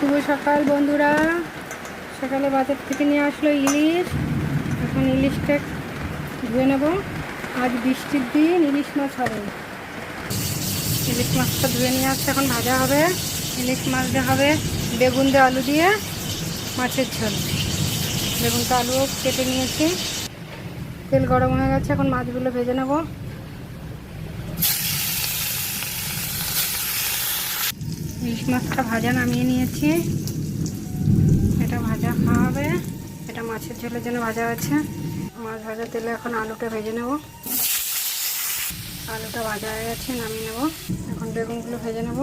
শুভ সকাল বন্ধুরা। সকালে বাজার থেকে নিয়ে আসলো ইলিশ। এখন ইলিশটা ধুয়ে নেব। আজ বৃষ্টির দিন, ইলিশ মাছ হবে। ইলিশ মাছটা ধুয়ে নিয়ে আসছে, এখন ভাজা হবে। ইলিশ মাছ দিয়ে হবে বেগুন দিয়ে আলু দিয়ে মাছের ঝোল। বেগুনটা আলুও কেটে নিয়েছি। তেল গরম হয়ে গেছে, এখন মাছগুলো ভেজে নেব। ইলিশ মাছটা ভাজা নামিয়ে নিয়েছি। এটা ভাজা খাওয়া হবে, এটা মাছের ঝোলের জন্য ভাজা আছে। মাছ ভাজা তেলে এখন আলুটা ভেজে নেব। আলুটা ভাজা হয়ে গেছে, নামিয়ে নেব। এখন বেগুনগুলো ভেজে নেব।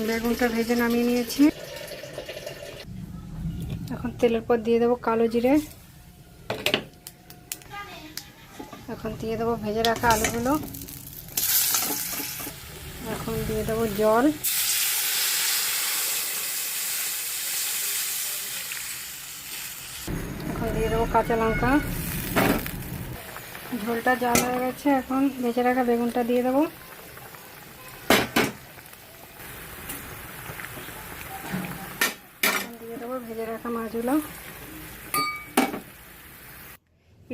বেগুনটা ভেজে নামিয়ে নিয়েছি। এখন তেলের পর দিয়ে দেবো কালো জিরে। এখন দিয়ে দেবো ভেজে রাখা আলুগুলো। এখন দিয়ে দেবো জল। এখন দিয়ে দেবো কাঁচা লঙ্কা। ঝোলটা জাল হয়ে গেছে, এখন ভেজে রাখা বেগুনটা দিয়ে দেবো। দিয়ে দেবো ভেজে রাখা মাছগুলো।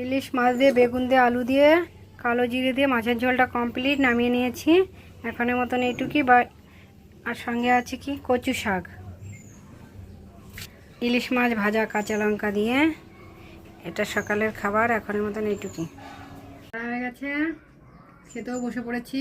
ইলিশ মাছ দিয়ে বেগুন দিয়ে আলু দিয়ে কালো জিরে দিয়ে মাছের ঝোলটা কমপ্লিট, নামিয়ে নিয়েছি। এখনের মতন এইটুকুই। আর সঙ্গে আছে কি কচু শাক, ইলিশ মাছ ভাজা কাঁচা লঙ্কা দিয়ে। এটা সকালের খাবার। এখনের মতন এইটুকুই হয়ে গেছে, খেতেও বসে পড়েছি।